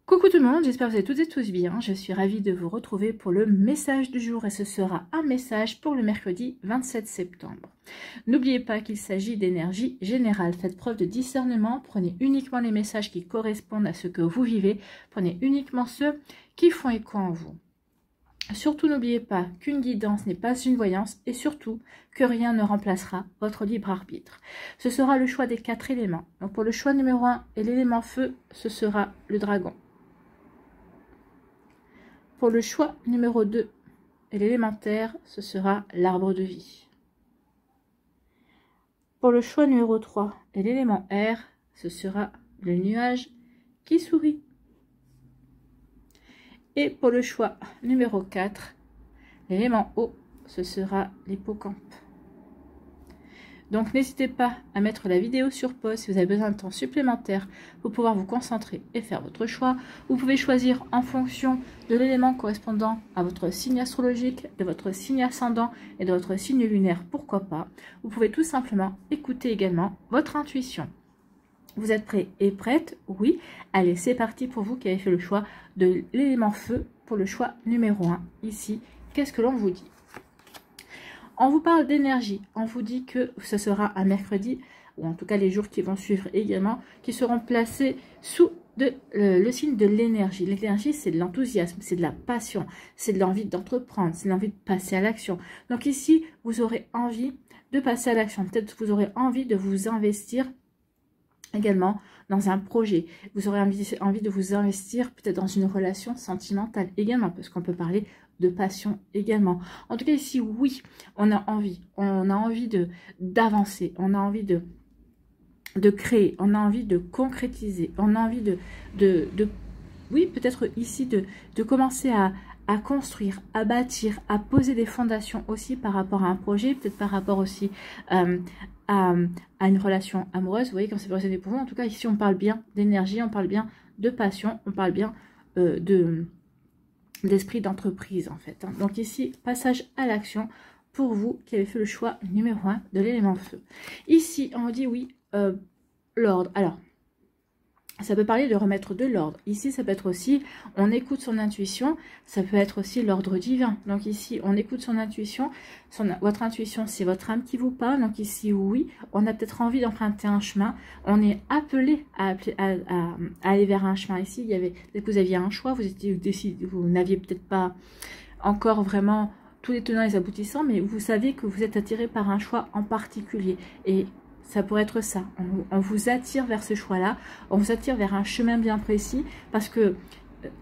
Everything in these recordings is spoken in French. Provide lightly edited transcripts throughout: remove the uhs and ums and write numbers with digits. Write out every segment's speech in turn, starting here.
Coucou tout le monde, j'espère que vous allez toutes et tous bien. Je suis ravie de vous retrouver pour le message du jour et ce sera un message pour le mercredi 27 septembre. N'oubliez pas qu'il s'agit d'énergie générale. Faites preuve de discernement, prenez uniquement les messages qui correspondent à ce que vous vivez, prenez uniquement ceux qui font écho en vous. Surtout n'oubliez pas qu'une guidance n'est pas une voyance et surtout que rien ne remplacera votre libre arbitre. Ce sera le choix des 4 éléments. Donc pour le choix numéro 1 et l'élément feu, ce sera le dragon. Pour le choix numéro 2 et l'élémentaire, ce sera l'arbre de vie. Pour le choix numéro 3 et l'élément air, ce sera le nuage qui sourit. Et pour le choix numéro 4, l'élément eau, ce sera l'hippocampe. Donc n'hésitez pas à mettre la vidéo sur pause si vous avez besoin de temps supplémentaire pour pouvoir vous concentrer et faire votre choix. Vous pouvez choisir en fonction de l'élément correspondant à votre signe astrologique, de votre signe ascendant et de votre signe lunaire, pourquoi pas. Vous pouvez tout simplement écouter également votre intuition. Vous êtes prêts et prêtes? Oui. Allez, c'est parti pour vous qui avez fait le choix de l'élément feu pour le choix numéro 1. Ici, qu'est-ce que l'on vous dit? On vous parle d'énergie, on vous dit que ce sera un mercredi, ou en tout cas les jours qui vont suivre également, qui seront placés sous le signe de l'énergie. L'énergie, c'est de l'enthousiasme, c'est de la passion, c'est de l'envie d'entreprendre, c'est de l'envie de passer à l'action. Donc ici, vous aurez envie de passer à l'action. Peut-être que vous aurez envie de vous investir également dans un projet. Vous aurez envie de vous investir peut-être dans une relation sentimentale également, parce qu'on peut parler de passion également. En tout cas ici, oui, on a envie d'avancer, on a envie de créer, on a envie de concrétiser, on a envie oui, peut-être ici de commencer à construire, à bâtir, à poser des fondations aussi par rapport à un projet, peut-être par rapport aussi à une relation amoureuse. Vous voyez, quand c'est positionné pour vous, en tout cas ici on parle bien d'énergie, on parle bien de passion, on parle bien d'esprit d'entreprise en fait. Donc ici, passage à l'action pour vous qui avez fait le choix numéro 1 de l'élément feu. Ici, on dit oui, l'ordre. Alors, ça peut parler de remettre de l'ordre. Ici, ça peut être aussi, on écoute son intuition, ça peut être aussi l'ordre divin. Donc ici, on écoute son intuition. Votre intuition, c'est votre âme qui vous parle. Donc ici, oui, on a peut-être envie d'emprunter un chemin. On est appelé à aller vers un chemin. Ici, il y avait, vous aviez un choix, vous n'aviez peut-être pas encore vraiment tous les tenants et les aboutissants, mais vous savez que vous êtes attiré par un choix en particulier. Et ça pourrait être ça, on vous attire vers ce choix-là, on vous attire vers un chemin bien précis, parce que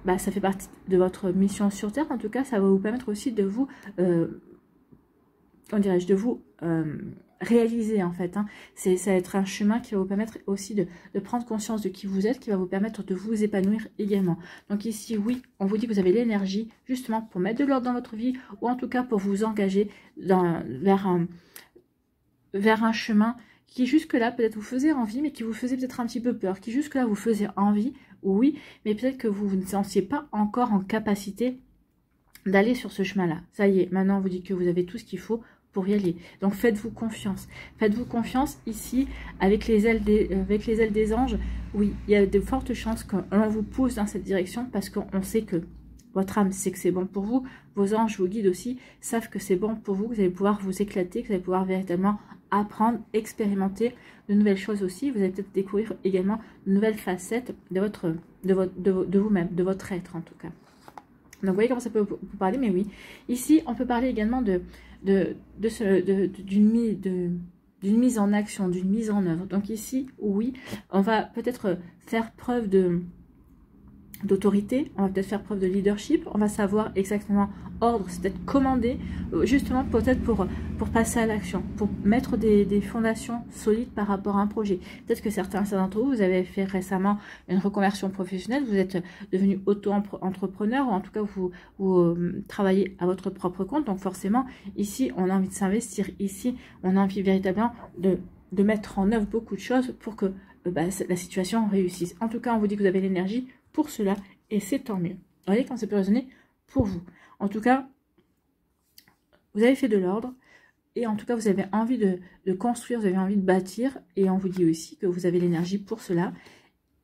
ça fait partie de votre mission sur Terre, en tout cas, ça va vous permettre aussi de vous, comment dirais-je, de vous réaliser en fait. Hein. Ça va être un chemin qui va vous permettre aussi de prendre conscience de qui vous êtes, qui va vous permettre de vous épanouir également. Donc ici, oui, on vous dit que vous avez l'énergie justement pour mettre de l'ordre dans votre vie, ou en tout cas pour vous engager vers un chemin qui jusque-là peut-être vous faisait envie, mais qui vous faisait peut-être un petit peu peur, qui jusque-là vous faisait envie, oui, mais peut-être que vous ne sentiez pas encore en capacité d'aller sur ce chemin-là. Ça y est, maintenant on vous dit que vous avez tout ce qu'il faut pour y aller. Donc faites-vous confiance. Faites-vous confiance ici, avec les ailes des anges. Oui, il y a de fortes chances qu'on vous pousse dans cette direction, parce qu'on sait que votre âme sait que c'est bon pour vous, vos anges, vos guides aussi, savent que c'est bon pour vous, que vous allez pouvoir vous éclater, que vous allez pouvoir véritablement apprendre, expérimenter de nouvelles choses aussi. Vous allez peut-être découvrir également de nouvelles facettes de vous-même, de votre être en tout cas. Donc vous voyez comment ça peut vous parler, mais oui. Ici, on peut parler également d'une mise en action, d'une mise en œuvre. Donc ici, oui, on va peut-être faire preuve d'autorité, on va peut-être faire preuve de leadership, on va savoir exactement ordre, c'est peut-être commander, justement peut-être pour passer à l'action, pour mettre des fondations solides par rapport à un projet. Peut-être que certains d'entre vous avez fait récemment une reconversion professionnelle, vous êtes devenu auto-entrepreneur, ou en tout cas vous travaillez à votre propre compte, donc forcément ici on a envie de s'investir, ici on a envie véritablement de mettre en œuvre beaucoup de choses pour que la situation réussisse. En tout cas, on vous dit que vous avez l'énergie pour cela, et c'est tant mieux. Vous voyez quand ça peut résonner pour vous. En tout cas, vous avez fait de l'ordre, et en tout cas, vous avez envie de construire, vous avez envie de bâtir, et on vous dit aussi que vous avez l'énergie pour cela.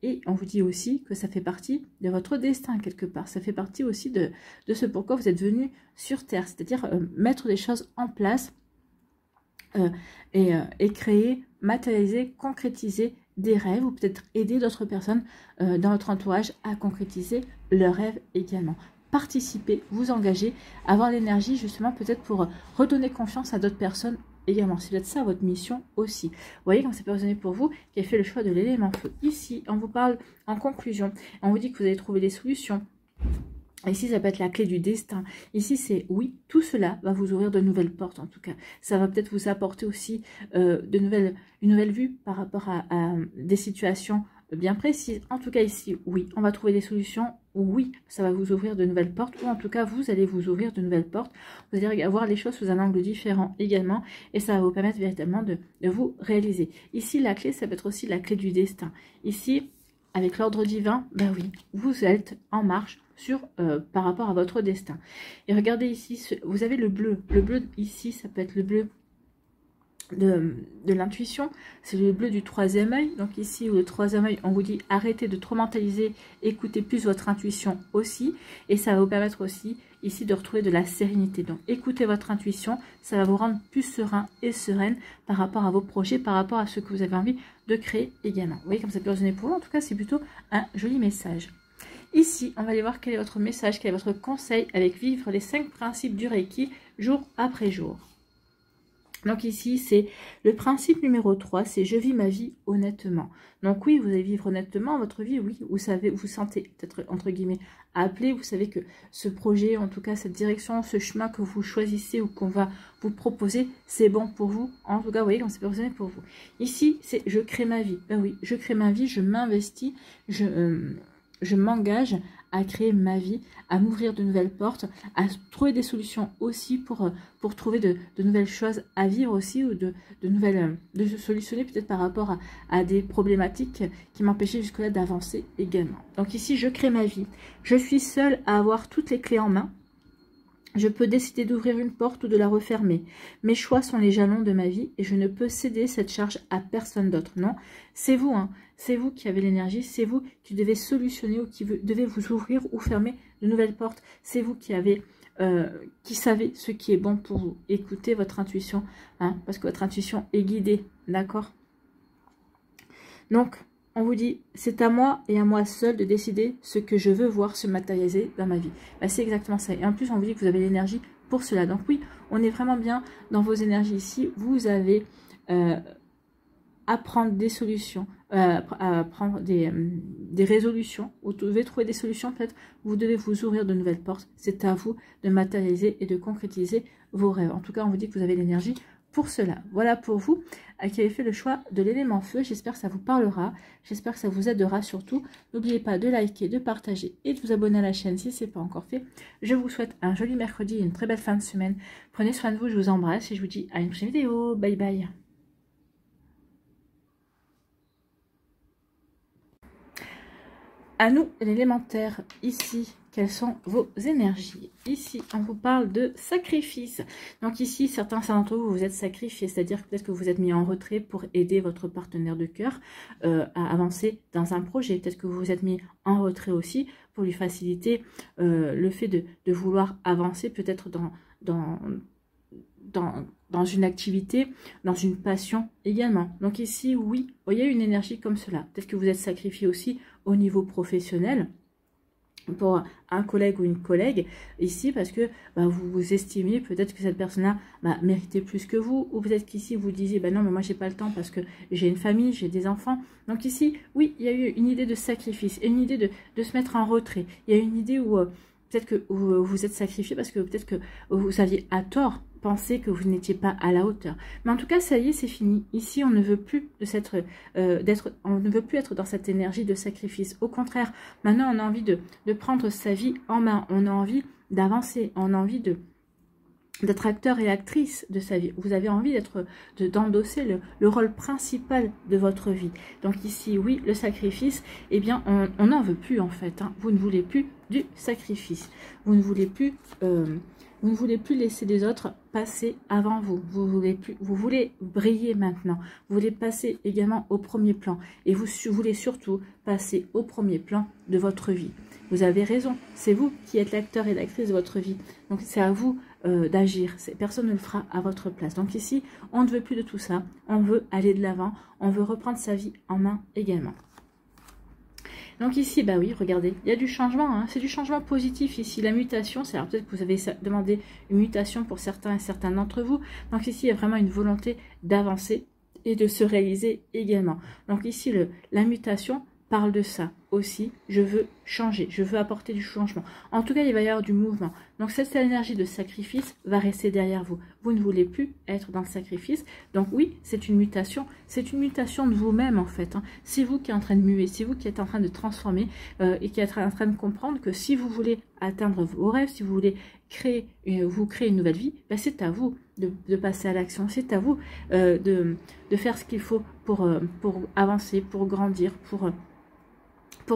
Et on vous dit aussi que ça fait partie de votre destin quelque part. Ça fait partie aussi de ce pourquoi vous êtes venu sur Terre. C'est-à-dire mettre des choses en place et créer, matérialiser, concrétiser des rêves ou peut-être aider d'autres personnes dans votre entourage à concrétiser leurs rêves également. Participer, vous engager, avoir l'énergie justement peut-être pour redonner confiance à d'autres personnes également. C'est peut-être ça votre mission aussi. Vous voyez comme c'est personne pour vous qui a fait le choix de l'élément feu. Ici, on vous parle en conclusion. On vous dit que vous allez trouver des solutions. Ici, ça peut être la clé du destin. Ici, c'est oui, tout cela va vous ouvrir de nouvelles portes en tout cas. Ça va peut-être vous apporter aussi une nouvelle vue par rapport à des situations bien précises. En tout cas, ici, oui, on va trouver des solutions. Oui, ça va vous ouvrir de nouvelles portes. Ou en tout cas, vous allez vous ouvrir de nouvelles portes. Vous allez voir les choses sous un angle différent également. Et ça va vous permettre véritablement de vous réaliser. Ici, la clé, ça peut être aussi la clé du destin. Ici, avec l'ordre divin, ben oui, vous êtes en marche par rapport à votre destin. Et regardez ici, vous avez le bleu. Le bleu ici, ça peut être le bleu de l'intuition. C'est le bleu du troisième œil. Donc ici, le troisième œil, on vous dit arrêtez de trop mentaliser, écoutez plus votre intuition aussi. Et ça va vous permettre aussi ici de retrouver de la sérénité. Donc écoutez votre intuition, ça va vous rendre plus serein et sereine par rapport à vos projets, par rapport à ce que vous avez envie de créer également. Vous voyez comme ça peut résonner pour vous. En tout cas, c'est plutôt un joli message. Ici, on va aller voir quel est votre message, quel est votre conseil avec vivre les 5 principes du Reiki jour après jour. Donc ici, c'est le principe numéro 3, c'est je vis ma vie honnêtement. Donc oui, vous allez vivre honnêtement votre vie, oui, vous savez, vous sentez peut-être entre guillemets appelé, vous savez que ce projet, en tout cas cette direction, ce chemin que vous choisissez ou qu'on va vous proposer, c'est bon pour vous. En tout cas, vous voyez comme c'est personnel pour vous. Ici, c'est je crée ma vie. Ben oui, je crée ma vie, je m'investis, je m'engage à créer ma vie, à m'ouvrir de nouvelles portes, à trouver des solutions aussi pour trouver de nouvelles choses à vivre aussi, ou de se solutionner peut-être par rapport à des problématiques qui m'empêchaient jusque-là d'avancer également. Donc ici, je crée ma vie. Je suis seule à avoir toutes les clés en main. Je peux décider d'ouvrir une porte ou de la refermer. Mes choix sont les jalons de ma vie et je ne peux céder cette charge à personne d'autre. Non, c'est vous, hein. C'est vous qui avez l'énergie, c'est vous qui devez solutionner ou qui devez vous ouvrir ou fermer de nouvelles portes. C'est vous qui savez ce qui est bon pour vous. Écoutez votre intuition, hein, parce que votre intuition est guidée, d'accord? Donc, on vous dit, c'est à moi et à moi seul de décider ce que je veux voir se matérialiser dans ma vie. Ben, c'est exactement ça. Et en plus, on vous dit que vous avez l'énergie pour cela. Donc oui, on est vraiment bien dans vos énergies ici. Vous avez à prendre des solutions, à prendre des résolutions. Vous devez trouver des solutions, peut-être. Vous devez vous ouvrir de nouvelles portes. C'est à vous de matérialiser et de concrétiser vos rêves. En tout cas, on vous dit que vous avez l'énergie pour cela. Voilà pour vous qui avez fait le choix de l'élément feu. J'espère que ça vous parlera. J'espère que ça vous aidera surtout. N'oubliez pas de liker, de partager et de vous abonner à la chaîne si ce n'est pas encore fait. Je vous souhaite un joli mercredi et une très belle fin de semaine. Prenez soin de vous, je vous embrasse et je vous dis à une prochaine vidéo. Bye bye. À nous, l'élémentaire, ici, quelles sont vos énergies? Ici, on vous parle de sacrifice. Donc ici, certains d'entre vous, vous êtes sacrifiés, c'est-à-dire peut-être que vous êtes mis en retrait pour aider votre partenaire de cœur à avancer dans un projet. Peut-être que vous vous êtes mis en retrait aussi pour lui faciliter le fait de vouloir avancer peut-être dans une activité, dans une passion également. Donc ici, oui, il y a une énergie comme cela. Peut-être que vous êtes sacrifié aussi au niveau professionnel pour un collègue ou une collègue ici parce que vous vous estimez peut-être que cette personne-là méritait plus que vous, ou peut-être qu'ici vous disiez non mais moi j'ai pas le temps parce que j'ai une famille, j'ai des enfants. Donc ici, oui, il y a eu une idée de sacrifice et une idée de se mettre en retrait. Il y a une idée où peut-être que vous êtes sacrifié parce que peut-être que vous aviez à tort pensé que vous n'étiez pas à la hauteur. Mais en tout cas, ça y est, c'est fini. Ici, on ne veut plus on ne veut plus être dans cette énergie de sacrifice. Au contraire, maintenant, on a envie de prendre sa vie en main. On a envie d'avancer. On a envie d'être acteur et actrice de sa vie. Vous avez envie d'endosser le rôle principal de votre vie. Donc ici, oui, le sacrifice, eh bien, on n'en veut plus en fait. Hein. Vous ne voulez plus du sacrifice. Vous ne voulez plus laisser les autres passer avant vous. Vous voulez briller maintenant. Vous voulez passer également au premier plan. Et vous voulez surtout passer au premier plan de votre vie. Vous avez raison. C'est vous qui êtes l'acteur et l'actrice de votre vie. Donc c'est à vous d'agir. Personne ne le fera à votre place. Donc ici, on ne veut plus de tout ça. On veut aller de l'avant. On veut reprendre sa vie en main également. Donc ici, bah oui, regardez, il y a du changement, hein. C'est du changement positif ici. La mutation, c'est alors peut-être que vous avez demandé une mutation pour certains et certains d'entre vous. Donc ici, il y a vraiment une volonté d'avancer et de se réaliser également. Donc ici, la mutation parle de ça aussi. Je veux changer, je veux apporter du changement. En tout cas, il va y avoir du mouvement. Donc cette énergie de sacrifice va rester derrière vous. Vous ne voulez plus être dans le sacrifice. Donc oui, c'est une mutation. C'est une mutation de vous-même en fait. Hein. C'est vous qui êtes en train de muer, c'est vous qui êtes en train de transformer et qui êtes en train de comprendre que si vous voulez atteindre vos rêves, si vous voulez vous créer une nouvelle vie, ben c'est à vous de passer à l'action. C'est à vous de faire ce qu'il faut pour avancer, pour grandir, pour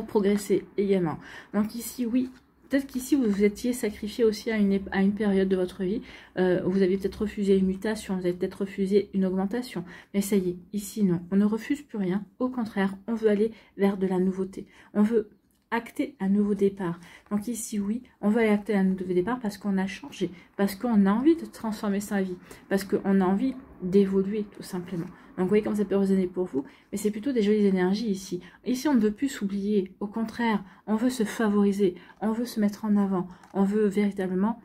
progresser également. Donc ici, oui, peut-être qu'ici, vous vous étiez sacrifié aussi à une période de votre vie. Vous avez peut-être refusé une mutation, vous avez peut-être refusé une augmentation. Mais ça y est, ici, non. On ne refuse plus rien. Au contraire, on veut aller vers de la nouveauté. On veut acter un nouveau départ. Donc ici, oui, on va acter un nouveau départ parce qu'on a changé, parce qu'on a envie de transformer sa vie, parce qu'on a envie d'évoluer, tout simplement. Donc vous voyez comme ça peut résonner pour vous, mais c'est plutôt des jolies énergies ici. Ici, on ne veut plus s'oublier. Au contraire, on veut se favoriser, on veut se mettre en avant, on veut véritablement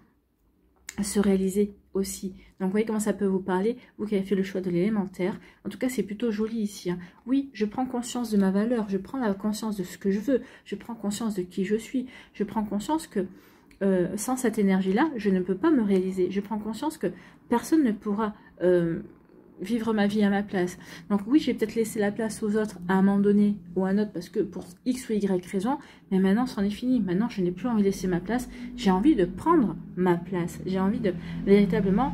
se réaliser aussi. Donc vous voyez comment ça peut vous parler, vous qui avez fait le choix de l'élémentaire. En tout cas, c'est plutôt joli ici. Hein. Oui, je prends conscience de ma valeur, je prends la conscience de ce que je veux, je prends conscience de qui je suis, je prends conscience que sans cette énergie-là, je ne peux pas me réaliser. Je prends conscience que personne ne pourra vivre ma vie à ma place. Donc oui, j'ai peut-être laissé la place aux autres à un moment donné ou à un autre parce que pour X ou Y raison, mais maintenant c'en est fini. Maintenant, je n'ai plus envie de laisser ma place. J'ai envie de prendre ma place. J'ai envie de véritablement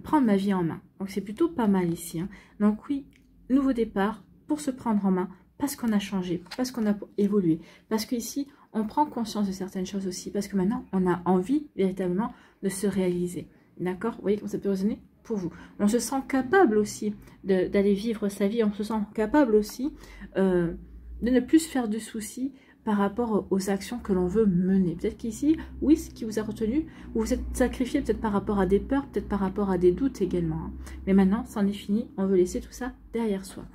prendre ma vie en main. Donc c'est plutôt pas mal ici. Hein. Donc oui, nouveau départ pour se prendre en main parce qu'on a changé, parce qu'on a évolué, parce qu'ici, on prend conscience de certaines choses aussi, parce que maintenant, on a envie véritablement de se réaliser. D'accord? Vous voyez comment ça peut résonner pour vous. On se sent capable aussi d'aller vivre sa vie, on se sent capable aussi de ne plus se faire de soucis par rapport aux actions que l'on veut mener. Peut-être qu'ici, oui, ce qui vous a retenu, vous vous êtes sacrifié peut-être par rapport à des peurs, peut-être par rapport à des doutes également. Hein. Mais maintenant, c'en est fini, on veut laisser tout ça derrière soi.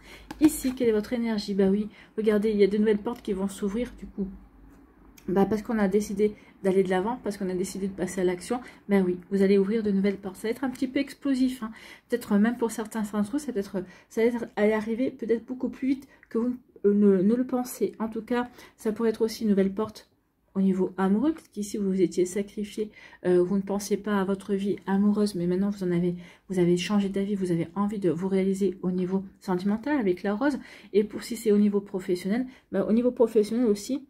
Ici, quelle est votre énergie? Bah oui, regardez, il y a de nouvelles portes qui vont s'ouvrir du coup. Parce qu'on a décidé d'aller de l'avant, parce qu'on a décidé de passer à l'action, ben oui, vous allez ouvrir de nouvelles portes. Ça va être un petit peu explosif, hein. Peut-être même pour certains d'entre eux, ça va aller arriver peut-être beaucoup plus vite que vous ne le pensez. En tout cas, ça pourrait être aussi une nouvelle porte au niveau amoureux, parce qu'ici vous vous étiez sacrifié, vous ne pensiez pas à votre vie amoureuse, mais maintenant vous avez changé d'avis, vous avez envie de vous réaliser au niveau sentimental avec la rose. Et pour si c'est au niveau professionnel, au niveau professionnel aussi,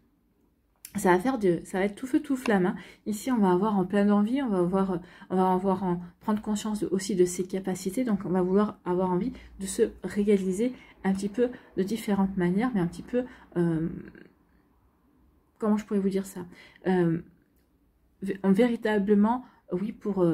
ça va être tout feu tout flamme. Hein. Ici, on va avoir en plein d'envie, on va prendre conscience aussi de ses capacités. Donc, on va vouloir avoir envie de se réaliser un petit peu de différentes manières, mais un petit peu, comment je pourrais vous dire ça, véritablement, oui, pour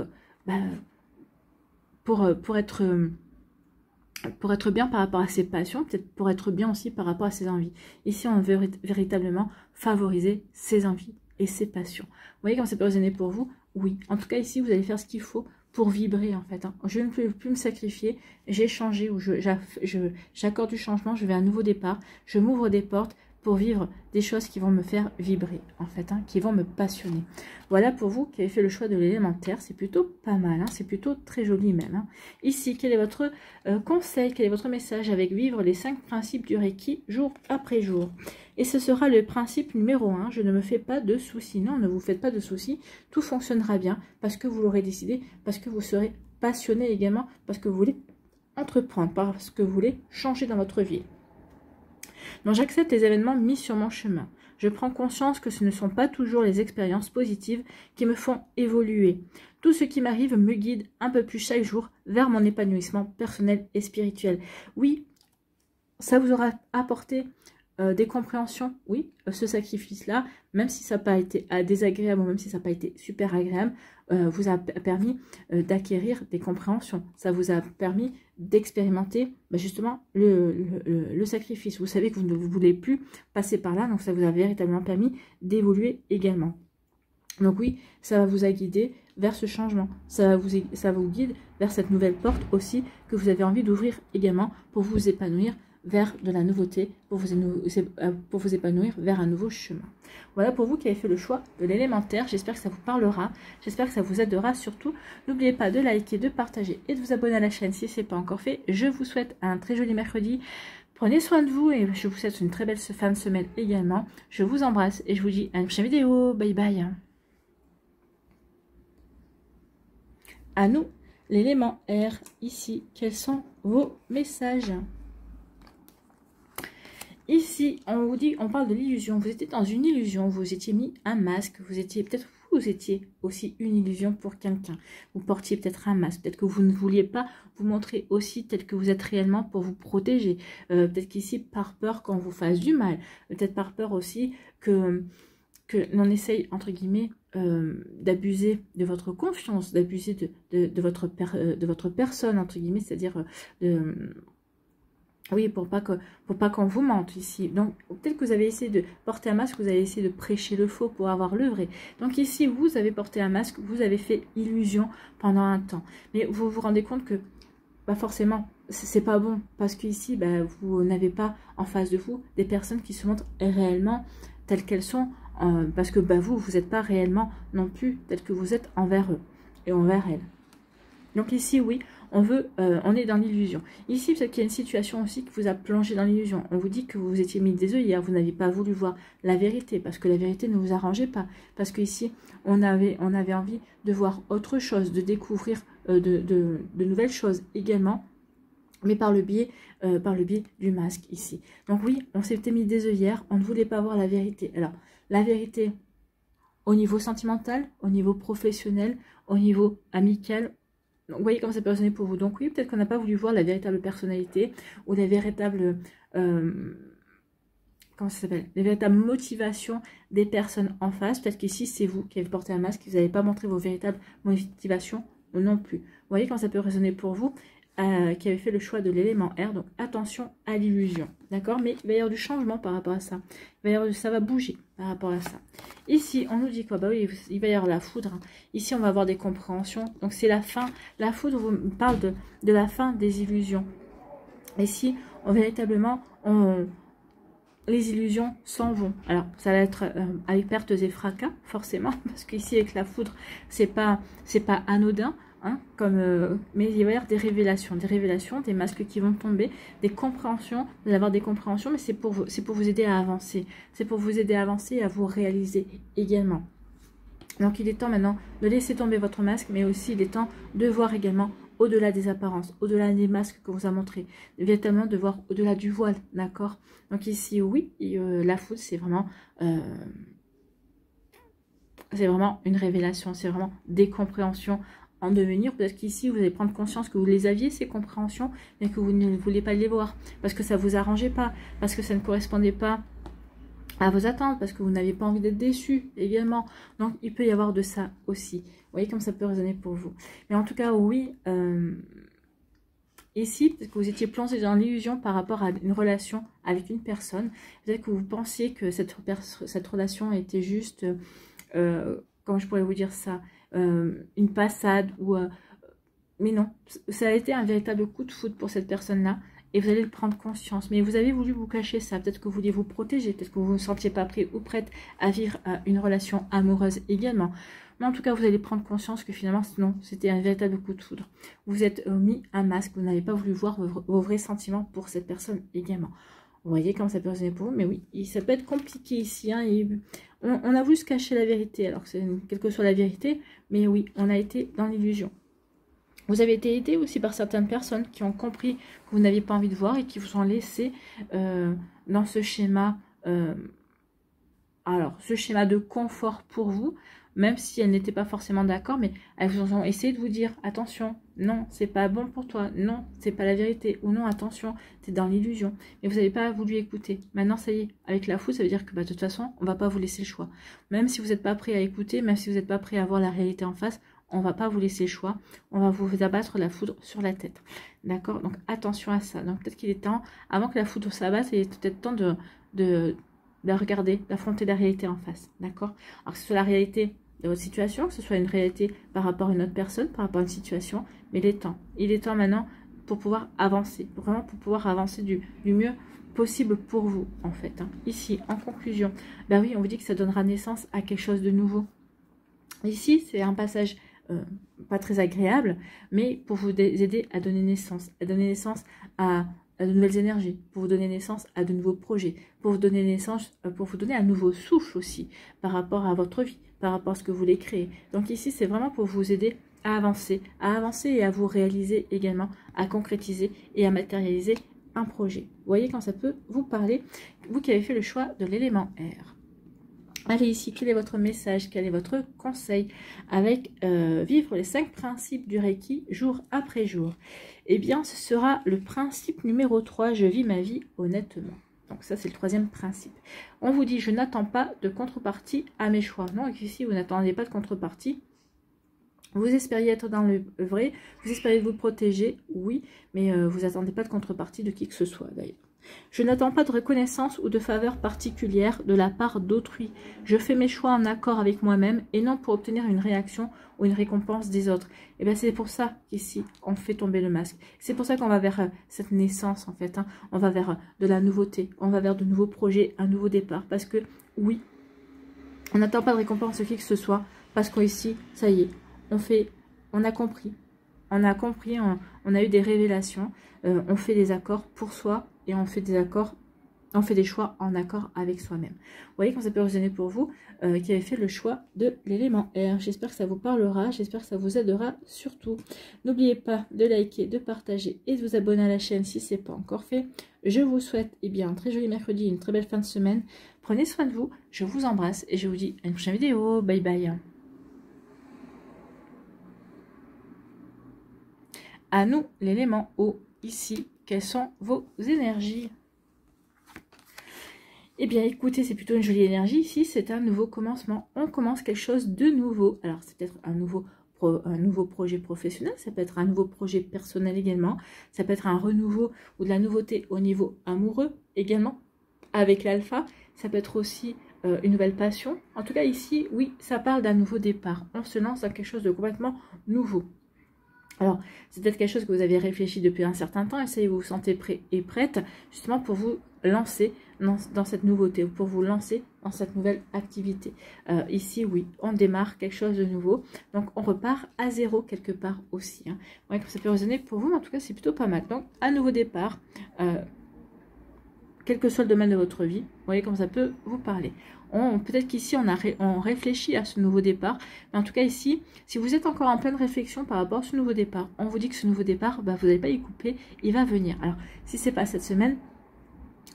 être bien par rapport à ses passions, peut-être pour être bien aussi par rapport à ses envies. Ici, on veut véritablement favoriser ses envies et ses passions. Vous voyez comment ça peut résonner pour vous? Oui. En tout cas, ici, vous allez faire ce qu'il faut pour vibrer, en fait. Hein. Je ne peux plus me sacrifier. J'ai changé ou j'accorde du changement. Je vais à un nouveau départ. Je m'ouvre des portes pour vivre des choses qui vont me faire vibrer, en fait, hein, qui vont me passionner. Voilà pour vous qui avez fait le choix de l'élémentaire, c'est plutôt pas mal, hein, c'est plutôt très joli même. Hein. Ici, quel est votre conseil, quel est votre message avec vivre les 5 principes du Reiki jour après jour? Et ce sera le principe numéro 1, je ne me fais pas de soucis. Non, ne vous faites pas de soucis, tout fonctionnera bien parce que vous l'aurez décidé, parce que vous serez passionné également, parce que vous voulez entreprendre, parce que vous voulez changer dans votre vie. Donc j'accepte les événements mis sur mon chemin. Je prends conscience que ce ne sont pas toujours les expériences positives qui me font évoluer. Tout ce qui m'arrive me guide un peu plus chaque jour vers mon épanouissement personnel et spirituel. Oui, ça vous aura apporté des compréhensions, oui, ce sacrifice-là, même si ça n'a pas été désagréable ou même si ça n'a pas été super agréable, vous a permis d'acquérir des compréhensions. Ça vous a permis d'expérimenter justement le sacrifice. Vous savez que vous ne voulez plus passer par là, donc ça vous a véritablement permis d'évoluer également. Donc oui, ça va vous guider vers ce changement. Ça vous guide vers cette nouvelle porte aussi que vous avez envie d'ouvrir également pour vous épanouir vers de la nouveauté, pour vous épanouir vers un nouveau chemin. Voilà pour vous qui avez fait le choix de l'élémentaire. J'espère que ça vous parlera, j'espère que ça vous aidera surtout. N'oubliez pas de liker, de partager et de vous abonner à la chaîne si ce n'est pas encore fait. Je vous souhaite un très joli mercredi. Prenez soin de vous et je vous souhaite une très belle fin de semaine également. Je vous embrasse et je vous dis à une prochaine vidéo. Bye bye. À nous, l'élément R, ici, quels sont vos messages ? Ici, on vous dit, on parle de l'illusion. Vous étiez dans une illusion, vous étiez mis un masque, vous étiez aussi une illusion pour quelqu'un. Vous portiez peut-être un masque, peut-être que vous ne vouliez pas vous montrer aussi tel que vous êtes réellement pour vous protéger. Peut-être qu'ici, par peur qu'on vous fasse du mal. Peut-être par peur aussi que l'on essaye, entre guillemets, d'abuser de votre confiance, d'abuser de votre personne, entre guillemets, c'est-à-dire oui, pour pas qu'on vous mente ici. Donc, peut-être que vous avez essayé de porter un masque, vous avez essayé de prêcher le faux pour avoir le vrai. Donc ici, vous avez porté un masque, vous avez fait illusion pendant un temps. Mais vous vous rendez compte que, forcément, c'est pas bon. Parce qu'ici, vous n'avez pas en face de vous des personnes qui se montrent réellement telles qu'elles sont. Parce que vous n'êtes pas réellement non plus telles que vous êtes envers eux et envers elles. Donc ici, oui, on est dans l'illusion. Ici, peut-être qu'il y a une situation aussi qui vous a plongé dans l'illusion. On vous dit que vous vous étiez mis des œillères, vous n'aviez pas voulu voir la vérité, parce que la vérité ne vous arrangeait pas. Parce qu'ici, on avait envie de voir autre chose, de découvrir de nouvelles choses également, mais par le biais du masque ici. Donc oui, on s'était mis des œillères, on ne voulait pas voir la vérité. Alors, la vérité au niveau sentimental, au niveau professionnel, au niveau amical. Donc, vous voyez comment ça peut résonner pour vous. Donc oui, peut-être qu'on n'a pas voulu voir la véritable personnalité ou les véritables, comment ça s'appelle, les véritables motivations des personnes en face. Peut-être qu'ici, c'est vous qui avez porté un masque, vous n'avez pas montré vos véritables motivations non plus. Vous voyez comment ça peut résonner pour vous, qui avez fait le choix de l'élément R. Donc attention à l'illusion, d'accord? Mais il va y avoir du changement par rapport à ça. Ça va bouger par rapport à ça. Ici, on nous dit quoi? Oui, il va y avoir la foudre. Ici, on va avoir des compréhensions. Donc c'est la fin. La foudre vous parle de la fin des illusions. Ici, véritablement, les illusions s'en vont. Alors, ça va être avec pertes et fracas, forcément, parce qu'ici, avec la foudre, c'est pas anodin. Hein, mais il va y avoir des révélations, des masques qui vont tomber, des compréhensions, vous allez avoir des compréhensions, mais c'est pour vous aider à avancer. C'est pour vous aider à avancer et à vous réaliser également. Donc il est temps maintenant de laisser tomber votre masque, mais aussi il est temps de voir également au-delà des apparences, au-delà des masques que vous a montrés, véritablement de voir au-delà du voile, d'accord? Donc ici, oui, la foudre, c'est vraiment une révélation, c'est vraiment des compréhensions en devenir. Peut-être qu'ici, vous allez prendre conscience que vous les aviez, ces compréhensions, mais que vous ne vouliez pas les voir, parce que ça ne vous arrangeait pas, parce que ça ne correspondait pas à vos attentes, parce que vous n'aviez pas envie d'être déçu également. Donc, il peut y avoir de ça aussi. Vous voyez comme ça peut résonner pour vous. Mais en tout cas, oui, ici, peut-être que vous étiez plongé dans l'illusion par rapport à une relation avec une personne. Peut-être que vous pensiez que cette relation était juste, comment je pourrais vous dire ça, une passade ou mais non, ça a été un véritable coup de foudre pour cette personne-là et vous allez le prendre conscience. Mais vous avez voulu vous cacher ça, peut-être que vous vouliez vous protéger, peut-être que vous ne vous sentiez pas prêt ou prête à vivre une relation amoureuse également. Mais en tout cas, vous allez prendre conscience que finalement, non, c'était un véritable coup de foudre. Vous êtes mis un masque, vous n'avez pas voulu voir vos vrais sentiments pour cette personne également. Vous voyez comment ça peut résonner pour vous, mais oui, ça peut être compliqué ici. Hein, on a voulu se cacher la vérité, alors que quelle que soit la vérité, mais oui, on a été dans l'illusion. Vous avez été aidé aussi par certaines personnes qui ont compris que vous n'aviez pas envie de voir et qui vous ont laissé dans ce schéma, alors ce schéma de confort pour vous, même si elles n'étaient pas forcément d'accord, mais elles vous ont essayé de vous dire attention, non, c'est pas bon pour toi, non, c'est pas la vérité, ou non, attention, t'es dans l'illusion. Mais vous n'avez pas voulu écouter. Maintenant, ça y est, avec la foudre, ça veut dire que bah, de toute façon, on va pas vous laisser le choix. Même si vous n'êtes pas prêt à écouter, même si vous n'êtes pas prêt à voir la réalité en face, on va pas vous laisser le choix, on va vous abattre la foudre sur la tête. D'accord? Donc attention à ça. Donc peut-être qu'il est temps, avant que la foudre s'abatte, il est peut-être temps de regarder, d'affronter la réalité en face. D'accord? Alors que ce soit la réalité de votre situation, que ce soit une réalité par rapport à une autre personne, par rapport à une situation, mais il est temps. Il est temps maintenant pour pouvoir avancer, vraiment pour pouvoir avancer du mieux possible pour vous, en fait. Hein. Ici, en conclusion, ben oui, on vous dit que ça donnera naissance à quelque chose de nouveau. Ici, c'est un passage pas très agréable, mais pour vous aider à donner naissance à de nouvelles énergies, pour vous donner naissance à de nouveaux projets, pour vous donner naissance, pour vous donner un nouveau souffle aussi par rapport à votre vie, par rapport à ce que vous voulez créer. Donc ici, c'est vraiment pour vous aider à avancer et à vous réaliser également, à concrétiser et à matérialiser un projet. Vous voyez quand ça peut vous parler, vous qui avez fait le choix de l'élément air. Allez ici, quel est votre message, quel est votre conseil avec vivre les 5 principes du Reiki jour après jour? Eh bien, ce sera le principe numéro 3, je vis ma vie honnêtement. Donc ça, c'est le 3e principe. On vous dit, je n'attends pas de contrepartie à mes choix. Non, et ici, vous n'attendez pas de contrepartie. Vous espériez être dans le vrai, vous espériez vous protéger, oui, mais vous n'attendez pas de contrepartie de qui que ce soit d'ailleurs. Je n'attends pas de reconnaissance ou de faveur particulière de la part d'autrui. Je fais mes choix en accord avec moi-même et non pour obtenir une réaction ou une récompense des autres. Et bien c'est pour ça qu'ici, on fait tomber le masque. C'est pour ça qu'on va vers cette naissance en fait. Hein. On va vers de la nouveauté, on va vers de nouveaux projets, un nouveau départ. Parce que oui, on n'attend pas de récompense de qui que ce soit. Parce qu'ici, ça y est, on a compris. On a compris, on a eu des révélations. On fait des accords pour soi. Et on fait des accords, on fait des choix en accord avec soi-même. Vous voyez quand ça peut résonner pour vous qui avez fait le choix de l'élément air. J'espère que ça vous parlera, j'espère que ça vous aidera surtout. N'oubliez pas de liker, de partager et de vous abonner à la chaîne si ce n'est pas encore fait. Je vous souhaite un très joli mercredi, une très belle fin de semaine. Prenez soin de vous, je vous embrasse et je vous dis à une prochaine vidéo. Bye bye. À nous, l'élément eau, ici. Quelles sont vos énergies? Eh bien, écoutez, c'est plutôt une jolie énergie. Ici, c'est un nouveau commencement. On commence quelque chose de nouveau. Alors, c'est peut-être un nouveau projet professionnel. Ça peut être un nouveau projet personnel également. Ça peut être un renouveau ou de la nouveauté au niveau amoureux également. Avec l'alpha, ça peut être aussi une nouvelle passion. En tout cas, ici, oui, ça parle d'un nouveau départ. On se lance dans quelque chose de complètement nouveau. Alors, c'est peut-être quelque chose que vous avez réfléchi depuis un certain temps et ça y est, vous vous sentez prêt et prête justement pour vous lancer dans cette nouveauté ou pour vous lancer dans cette nouvelle activité. Ici, oui, on démarre quelque chose de nouveau. Donc, on repart à zéro quelque part aussi. Hein. Ouais, ça peut résonner pour vous, mais en tout cas, c'est plutôt pas mal. Donc, un nouveau départ, quel que soit le domaine de votre vie, vous voyez comme ça peut vous parler. Peut-être qu'ici, on réfléchit à ce nouveau départ. Mais en tout cas, ici, si vous êtes encore en pleine réflexion par rapport à ce nouveau départ, on vous dit que ce nouveau départ, bah, vous n'allez pas y couper, il va venir. Alors, si ce n'est pas cette semaine,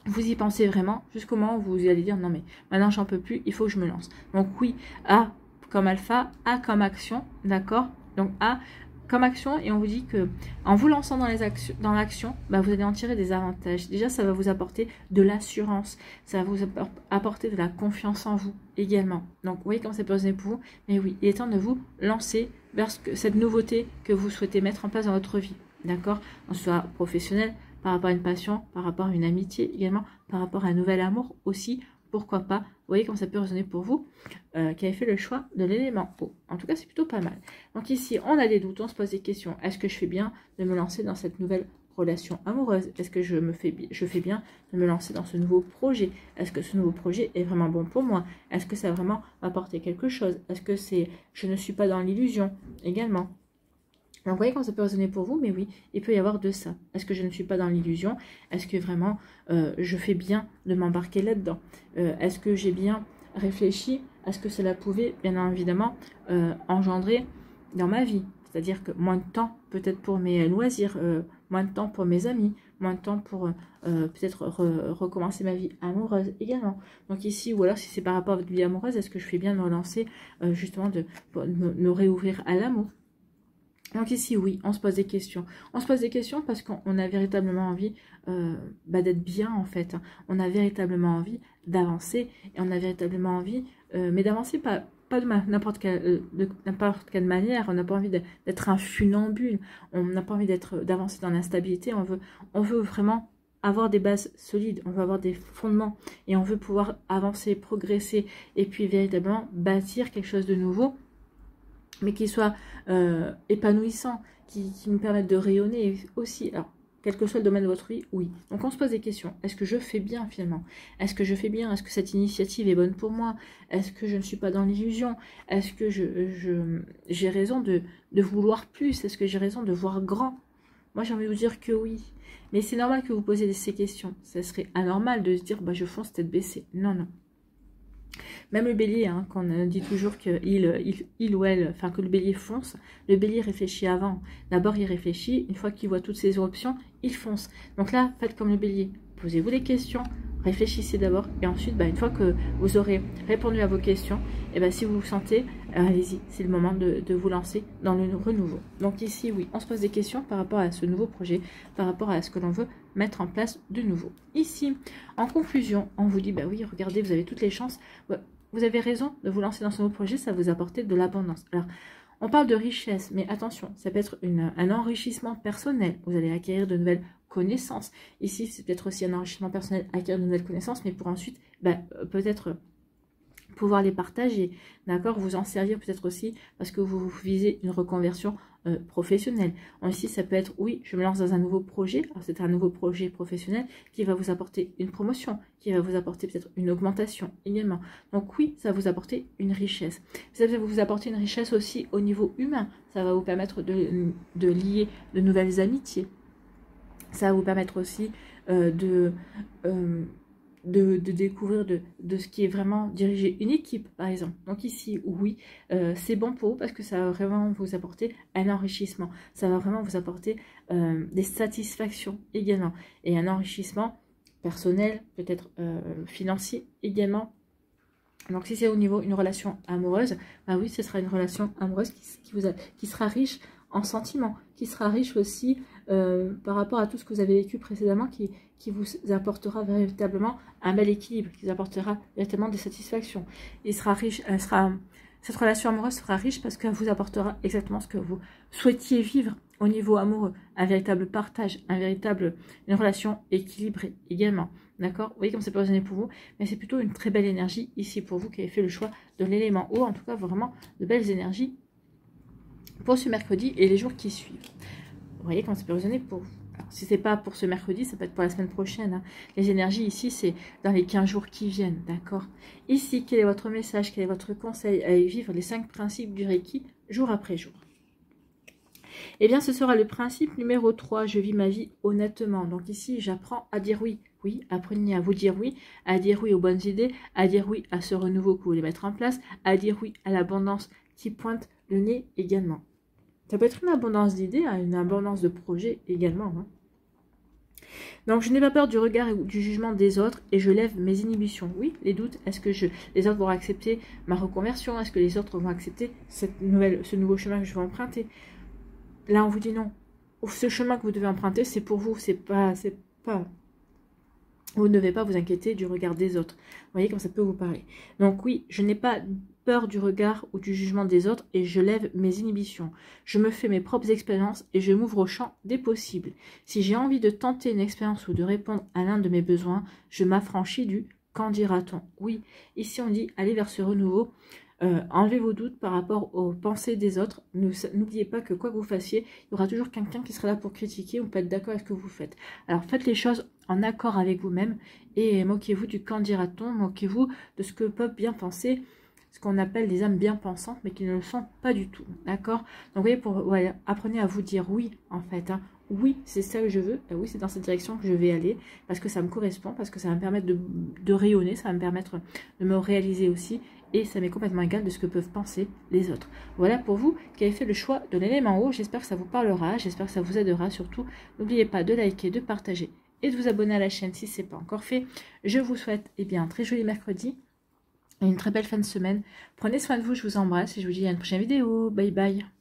vous y pensez vraiment jusqu'au moment où vous allez dire, non mais maintenant, j'en peux plus, il faut que je me lance. Donc oui, A comme alpha, A comme action, d'accord? Donc A comme action, et on vous dit que en vous lançant dans l'action, bah, vous allez en tirer des avantages. Déjà, ça va vous apporter de l'assurance, ça va vous apporter de la confiance en vous également. Donc, vous voyez comment ça peut résonner pour vous. Mais oui, il est temps de vous lancer vers cette nouveauté que vous souhaitez mettre en place dans votre vie. D'accord? Soit professionnel, par rapport à une passion, par rapport à une amitié également, par rapport à un nouvel amour aussi. Pourquoi pas? Vous voyez comment ça peut résonner pour vous qui avez fait le choix de l'élément eau. En tout cas, c'est plutôt pas mal. Donc ici, on a des doutes, on se pose des questions. Est-ce que je fais bien de me lancer dans cette nouvelle relation amoureuse? Est-ce que je fais bien de me lancer dans ce nouveau projet? Est-ce que ce nouveau projet est vraiment bon pour moi? Est-ce que ça va vraiment m'apporter quelque chose? Est-ce que je ne suis pas dans l'illusion également? Donc, vous voyez quand ça peut résonner pour vous, mais oui, il peut y avoir de ça. Est-ce que je ne suis pas dans l'illusion? Est-ce que vraiment je fais bien de m'embarquer là-dedans? Est-ce que j'ai bien réfléchi à ce que cela pouvait, bien évidemment, engendrer dans ma vie? c'est-à-dire que moins de temps peut-être pour mes loisirs, moins de temps pour mes amis, moins de temps pour peut-être recommencer ma vie amoureuse également. Donc ici, ou alors si c'est par rapport à votre vie amoureuse, est-ce que je fais bien de me relancer, justement pour me réouvrir à l'amour? Donc ici, oui, on se pose des questions. On se pose des questions parce qu'on a véritablement envie d'être bien, en fait. On a véritablement envie d'avancer et on a véritablement envie, mais d'avancer pas de n'importe quelle manière. On n'a pas envie d'être un funambule. On n'a pas envie d'avancer dans l'instabilité. On veut vraiment avoir des bases solides. On veut avoir des fondements et on veut pouvoir avancer, progresser et puis véritablement bâtir quelque chose de nouveau, mais qui soit épanouissant, qui nous permette de rayonner aussi. Alors, quel que soit le domaine de votre vie, oui. Donc, on se pose des questions. Est-ce que je fais bien, finalement? Est-ce que je fais bien? Est-ce que cette initiative est bonne pour moi? Est-ce que je ne suis pas dans l'illusion? Est-ce que j'ai raison de vouloir plus? Est-ce que j'ai raison de voir grand? Moi, j'ai envie de vous dire que oui. Mais c'est normal que vous posiez ces questions. Ça serait anormal de se dire, bah, je fonce tête baissée. Non, non. Même le bélier, hein, qu'on dit toujours que il ou elle, enfin que le bélier fonce, le bélier réfléchit avant. D'abord, il réfléchit, une fois qu'il voit toutes ses options, il fonce. Donc là, faites comme le bélier. Posez-vous des questions, réfléchissez d'abord, et ensuite, une fois que vous aurez répondu à vos questions, et si vous vous sentez, allez-y, c'est le moment de vous lancer dans le renouveau. Donc ici, oui, on se pose des questions par rapport à ce nouveau projet, par rapport à ce que l'on veut mettre en place de nouveau. Ici, en conclusion, on vous dit, oui, regardez, vous avez toutes les chances. Vous avez raison de vous lancer dans ce nouveau projet, ça va vous apporter de l'abondance. Alors, on parle de richesse, mais attention, ça peut être un enrichissement personnel. Vous allez acquérir de nouvelles connaissances. Ici, c'est peut-être aussi un enrichissement personnel, acquérir de nouvelles connaissances, mais pour ensuite, peut-être pouvoir les partager, d'accord, vous en servir peut-être aussi parce que vous visez une reconversion professionnelle. Ici, ça peut être, oui, je me lance dans un nouveau projet, alors c'est un nouveau projet professionnel qui va vous apporter une promotion, qui va vous apporter peut-être une augmentation également. Donc oui, ça va vous apporter une richesse. Ça va vous apporter une richesse aussi au niveau humain, ça va vous permettre de lier de nouvelles amitiés. Ça va vous permettre aussi de découvrir de ce qui est vraiment diriger une équipe, par exemple. Donc ici, oui, c'est bon pour vous parce que ça va vraiment vous apporter un enrichissement. Ça va vraiment vous apporter des satisfactions également. Et un enrichissement personnel, peut-être financier également. Donc si c'est au niveau d'une relation amoureuse, oui, ce sera une relation amoureuse qui sera riche en sentiments, qui sera riche aussi par rapport à tout ce que vous avez vécu précédemment, qui vous apportera véritablement un bel équilibre, qui vous apportera véritablement des satisfactions. Il sera riche, cette relation amoureuse sera riche parce qu'elle vous apportera exactement ce que vous souhaitiez vivre au niveau amoureux, un véritable partage, une relation équilibrée également. D'accord? Vous voyez comme ça peut résonner pour vous, mais c'est plutôt une très belle énergie ici pour vous qui avez fait le choix de l'élément eau, en tout cas vraiment de belles énergies pour ce mercredi et les jours qui suivent. Vous voyez comment ça peut résonner pour vous. Alors, si ce n'est pas pour ce mercredi, ça peut être pour la semaine prochaine. Hein. Les énergies ici, c'est dans les 15 jours qui viennent. D'accord? Ici, quel est votre message? Quel est votre conseil à vivre les 5 principes du Reiki jour après jour? Eh bien, ce sera le principe numéro 3. Je vis ma vie honnêtement. Donc ici, j'apprends à dire oui. Oui, apprenez à vous dire oui, à dire oui aux bonnes idées, à dire oui à ce renouveau que vous voulez mettre en place, à dire oui à l'abondance qui pointe le nez également. Ça peut être une abondance d'idées, une abondance de projets également. Hein. Donc, je n'ai pas peur du regard et du jugement des autres et je lève mes inhibitions. Oui, les doutes, est-ce que les autres vont accepter ma reconversion? Est-ce que les autres vont accepter ce nouveau chemin que je vais emprunter? Là, on vous dit non. Ce chemin que vous devez emprunter, c'est pour vous, c'est pas... Vous ne devez pas vous inquiéter du regard des autres. Vous voyez comme ça peut vous parler. Donc oui, je n'ai pas peur du regard ou du jugement des autres et je lève mes inhibitions. Je me fais mes propres expériences et je m'ouvre au champ des possibles. Si j'ai envie de tenter une expérience ou de répondre à l'un de mes besoins, je m'affranchis du « qu'en dira-t-on ». Oui, ici on dit allez vers ce renouveau. Enlevez vos doutes par rapport aux pensées des autres. N'oubliez pas que quoi que vous fassiez, il y aura toujours quelqu'un qui sera là pour critiquer ou pas être d'accord avec ce que vous faites. Alors faites les choses en accord avec vous-même et moquez-vous du qu'en dira-t-on, moquez-vous de ce que peuvent bien penser, ce qu'on appelle des âmes bien pensantes mais qui ne le sont pas du tout. D'accord? Donc vous voyez, apprenez à vous dire oui en fait, hein, oui, c'est ça que je veux, oui, c'est dans cette direction que je vais aller, parce que ça me correspond, parce que ça va me permettre de rayonner, ça va me permettre de me réaliser aussi, et ça m'est complètement égal de ce que peuvent penser les autres. Voilà pour vous qui avez fait le choix de l'élément eau, j'espère que ça vous parlera, j'espère que ça vous aidera surtout. N'oubliez pas de liker, de partager et de vous abonner à la chaîne si ce n'est pas encore fait. Je vous souhaite un très joli mercredi et une très belle fin de semaine. Prenez soin de vous, je vous embrasse et je vous dis à une prochaine vidéo. Bye bye.